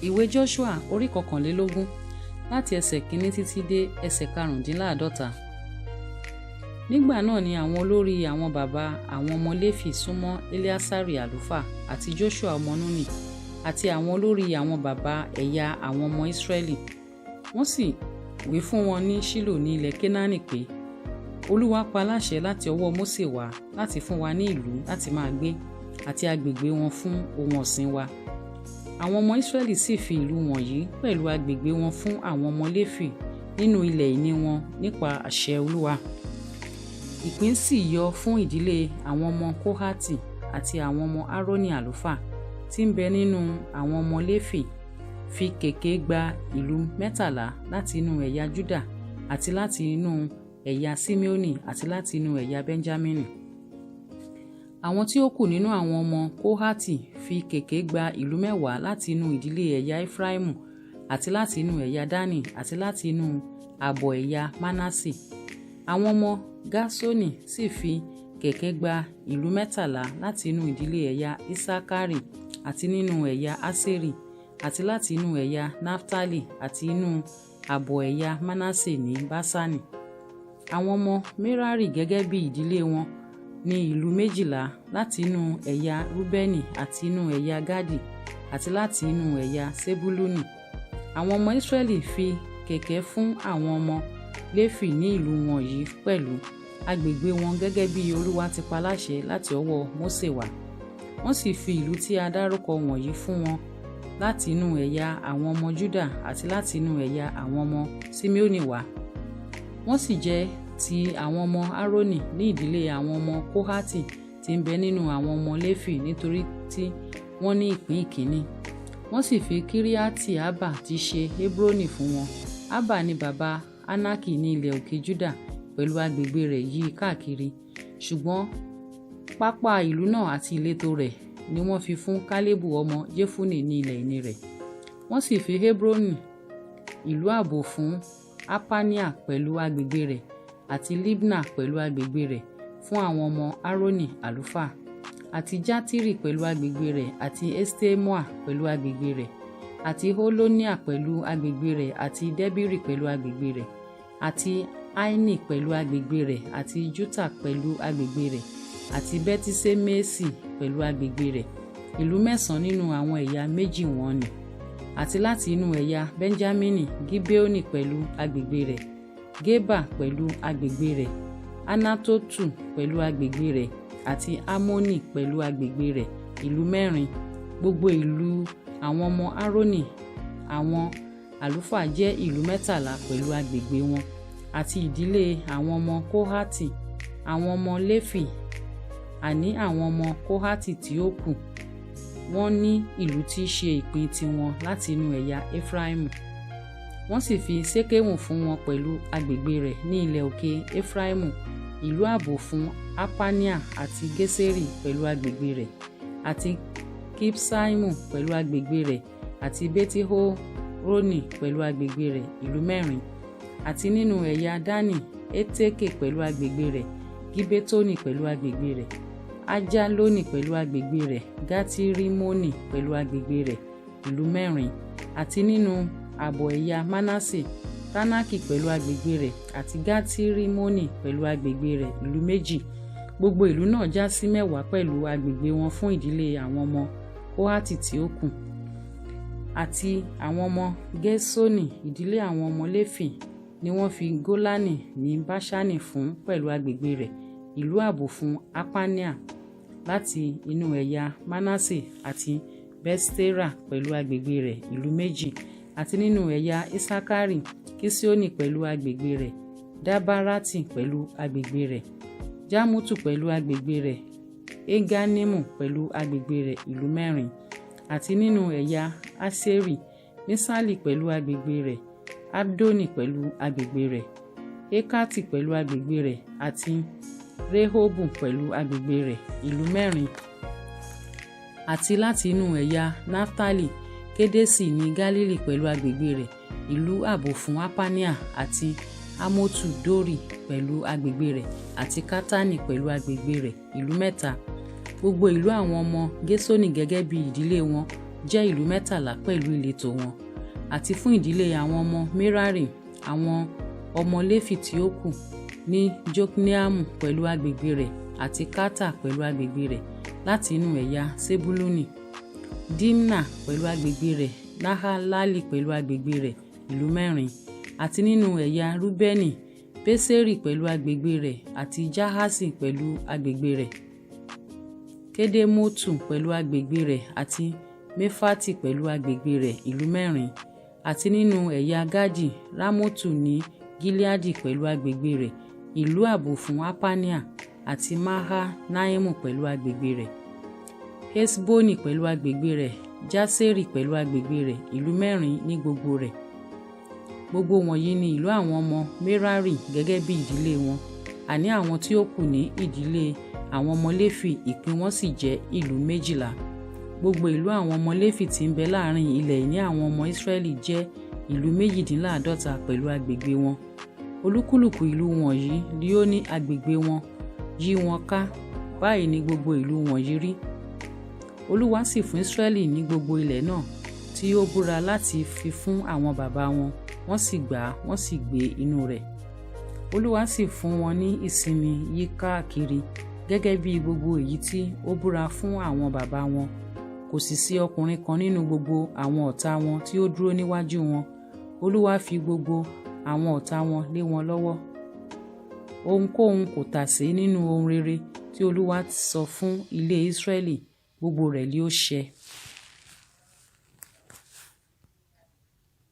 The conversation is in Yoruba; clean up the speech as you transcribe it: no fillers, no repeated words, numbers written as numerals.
Ìwé Joshua orí 21 láti ẹsẹ̀ 1 títí dé ẹsẹ̀ 45. Nígbà náà ni àwọn olórí àwọn bàbá àwọn ọmọ Léfì súnmọ́ Eleasari àlùfáà àti Joshua ọmọ Núnì àti àwọn olórí àwọn bàbá ẹ̀yà àwọn ọmọ Ísírẹ́lì. Wọ́n sì wí fún wọn ní Ṣílò ní ilẹ̀ Kénáánì pé, Olúwa pa láṣẹ láti ọwọ́ Mósè wá láti fún wa ní ìlú láti máa gbé àti agbègbè wọn fún ohun ọ̀sìn wa. Àwọn ọmọ Ísírẹ́lì sì fi ìlú wọ̀nyí pẹ̀lú agbègbè wọn fún àwọn ọmọ Léfì nínú ilẹ̀ ìní wọn nípa àṣẹ Olúwa. Ìpín sì yọ fún ìdílé àwọn ọmọ Kóhátì àti àwọn ọmọ Árónì àlùfáà tí ń bẹ nínú àwọn ọmọ Léfì fi kèké gba ìlú 13 láti inú ẹ̀yà Júdà àti láti inú ẹ̀yà Síméónì àti láti inú ẹ̀yà Bẹ́ńjámínì. Àwọn tí ó kù nínú àwọn ọmọ Kóhátì fi kèké gba ìlú 10 láti inú ìdílé ẹ̀yà Éfráímù àti láti inú ẹ̀yà Dánì àti láti inú ààbọ̀ ẹ̀yà Mánásè. Àwọn ọmọ Gásónì sì fi kèké gba ìlú 13 láti inú ìdílé ẹ̀yà Isakari àti nínú ẹ̀yà Aseri àti láti inú ẹ̀yà Naftali àti inú ààbọ̀ ẹ̀yà Mánásè ní Báṣánì. Àwọn ọmọ Merari gẹ́gẹ́ bí ìdílé wọn ní ìlú 12 láti inú ẹ̀yà Rúbẹ́nì àti inú ẹ̀yà Gádì àti láti inú ẹ̀yà Sebúlúnì. Àwọn ọmọ Ísírẹ́lì fi kèké fún àwọn ọmọ Léfì ní ìlú wọ̀nyí pẹ̀lú agbègbè wọn gẹ́gẹ́ bí Olúwa ti pa láṣẹ láti ọwọ́ Mósè wá. Wọ́n sì fi ìlú tí a dárúkọ wọ̀nyí fún wọn láti inú ẹ̀yà àwọn ọmọ Júdà àti láti inú ẹ̀yà àwọn ọmọ Síméónì wá. Wọ́n sì jẹ́ ti àwọn ọmọ Árónì ní ìdílé àwọn ọmọ Kóhátì tí ń bẹ nínú àwọn ọmọ Léfì nítorí tí wọ́n ní ìpín ìkíní. Wọ́n sì fi Kíríátì Ábà tí ṣe Hébrọ́nì fún wọn. Ábà ni bàbá Ánákì ní ilẹ̀ òkè Júdà pẹ̀lú agbègbè rẹ̀ yí káàkiri, ṣùgbọ́n pápá ìlú náà àti ìletò rẹ̀ ni wọ́n fi fún Kálébù ọmọ Jefune ní ilẹ̀ ìní rẹ̀. Wọ́n sì fi Hébrọ́nì ìlú ààbò fún Apania pẹ̀lú agbègbè rẹ̀ àti Libna pẹ̀lú agbègbè rẹ̀ fún àwọn ọmọ Árónì àlùfáà, àti Játírì pẹ̀lú agbègbè rẹ̀ àti Estemoa pẹ̀lú agbègbè rẹ̀ àti Holonia pẹ̀lú agbègbè rẹ̀ àti Debiri pẹ̀lú agbègbè rẹ̀ àti Aini pẹ̀lú agbègbè rẹ̀ àti Juta pẹ̀lú agbègbè rẹ̀ àti Betisemesi pẹ̀lú agbègbè rẹ̀, ìlú 9 nínú àwọn ẹ̀yà méjì wọn ni. Àti láti inú ẹ̀yà Bẹ́ńjámínì, Gibeoni pẹ̀lú agbègbè rẹ̀, Geba pẹ̀lú agbègbè rẹ̀, Anatotu pẹ̀lú agbègbè rẹ̀ àti Amoni pẹ̀lú agbègbè rẹ̀, ìlú 4. Gbogbo ìlú àwọn ọmọ Árónì àwọn àlùfáà jẹ́ ìlú 13 pẹ̀lú agbègbè wọn. Àti ìdílé àwọn ọmọ Kóhátì, àwọn ọmọ Léfì, àní àwọn ọmọ Kóhátì tí ó kù, wọ́n ní ìlú tí í ṣe ìpín tiwọn láti inú ẹ̀yà Éfráímù. Wọ́n sì fi Sékémù fún wọn pẹ̀lú agbègbè rẹ̀ ní ilẹ̀ òkè Éfráímù, ìlú ààbò fún Apania àti Gésérì pẹ̀lú agbègbè rẹ̀, àti Kibsaimu pẹ̀lú agbègbè rẹ̀ àti Betihoroni pẹ̀lú agbègbè rẹ̀, ìlú 4. Àti nínú ẹ̀yà Dánì, Eteke pẹ̀lú agbègbè rẹ̀, Gibetoni pẹ̀lú agbègbè rẹ̀, Ajaloni pẹ̀lú agbègbè rẹ̀, Gatirimoni pẹ̀lú agbègbè rẹ̀, ìlú 4. Àti nínú ààbọ̀ ẹ̀yà Mánásè, Tánákì pẹ̀lú agbègbè rẹ̀ àti Gatirimoni pẹ̀lú agbègbè rẹ̀, ìlú 2. Gbogbo ìlú náà já sí 10 pẹ̀lú agbègbè wọn fún ìdílé àwọn ọmọ Kóhátì tí ó kù. Àti àwọn ọmọ Gẹ́sónì, ìdílé àwọn ọmọ Léfì, ni wọ́n fi Gólánì ní Báṣánì fún pẹ̀lú agbègbè rẹ̀, ìlú ààbò fún Apania láti inú ẹ̀yà Mánásè, àti Bestera pẹ̀lú agbègbè rẹ̀, ìlú 2. Àti nínú ẹ̀yà Isakari, Kisioni pẹ̀lú agbègbè rẹ̀, Dabarati pẹ̀lú agbègbè rẹ̀, Jamutu pẹ̀lú agbègbè rẹ̀, Eganimu pẹ̀lú agbègbè rẹ̀, ìlú 4. Àti nínú ẹ̀yà Aseri, Misali pẹ̀lú agbègbè rẹ̀, Abdoni pẹ̀lú agbègbè rẹ̀, Ekati pẹ̀lú agbègbè rẹ̀ àti Rehobu pẹ̀lú agbègbè rẹ̀, ìlú 4. Àti láti inú ẹ̀yà Naftali, Kedesi ní Galili pẹ̀lú agbègbè rẹ̀, ìlú ààbò fún Apania àti Amotu Dori pẹ̀lú agbègbè rẹ̀ àti Katani pẹ̀lú agbègbè rẹ̀, ìlú 3. Gbogbo ìlú àwọn ọmọ Gésónì gẹ́gẹ́ bí ìdílé wọn jẹ́ ìlú 13 pẹ̀lú ìletò wọn, àti fún ìdílé àwọn ọmọ Merari, àwọn ọmọ Léfì tí ó kù ní Jokneamu pẹ̀lú agbègbè rẹ̀ àti Karta pẹ̀lú agbègbè rẹ̀ láti inú ẹ̀yà Sebuluni, Dimna pẹ̀lú agbègbè rẹ̀, Nahalali pẹ̀lú agbègbè rẹ̀ ìlú 4, àti nínú ẹ̀yà Rúbẹ́nì, Beseri pẹ̀lú agbègbè rẹ̀ àti Jahasi pẹ̀lú agbègbè rẹ̀, Kedemotu pẹ̀lú agbègbè rẹ̀ àti Mefati pẹ̀lú agbègbè rẹ̀ ìlú 4, àti nínú ẹ̀yà Gadi, Ramotu ní Gileadi pẹ̀lú agbègbè rẹ̀, ìlú ààbò fún Apania, àti Mahanaimu pẹ̀lú agbègbè rẹ̀, Hesboni pẹ̀lú agbègbè rẹ̀, Jaseri pẹ̀lú agbègbè rẹ̀ ìlú 4 ní gbogbo rẹ̀. Gbogbo wọ̀nyí ni ìlú àwọn ọmọ Merari gẹ́gẹ́ bí ìdílé wọn, àní àwọn tí ó kù ní ìdílé àwọn ọmọ Léfì ìpín wọn sì jẹ́ ìlú 12. Gbogbo ìlú àwọn ọmọ Léfì tí ń bẹ láàrin ilẹ̀ ìní àwọn ọmọ Ísírẹ́lì jẹ́ ìlú 52 pẹ̀lú agbègbè wọn. Olúkúlùkù ìlú wọ̀nyí ni ó ní agbègbè wọn yí wọn ká. Báyìí ni gbogbo ìlú wọ̀nyí rí. Olúwa sì fún Ísírẹ́lì ní gbogbo ilẹ̀ náà tí ó búra láti fi fún àwọn baba wọn, wọ́n sì gbà á, wọ́n sì gbé inú rẹ̀. Olúwa sì fún wọn ní ìsinmi yí káàkiri gẹ́gẹ́ bí gbogbo èyí tí ó búra fún àwọn baba wọn. Kò sì sí ọkùnrin kan nínú gbogbo àwọn ọ̀tá wọn tí ó dúró níwájú wọn. Olúwa fi gbogbo àwọn ọ̀tá wọn lé wọn lọ́wọ́. Ohunkóhun kò tà sí nínú ohun rere tí Olúwa sọ fún ilé Ísírẹ́lì, gbogbo rẹ̀ ni ó ṣẹ.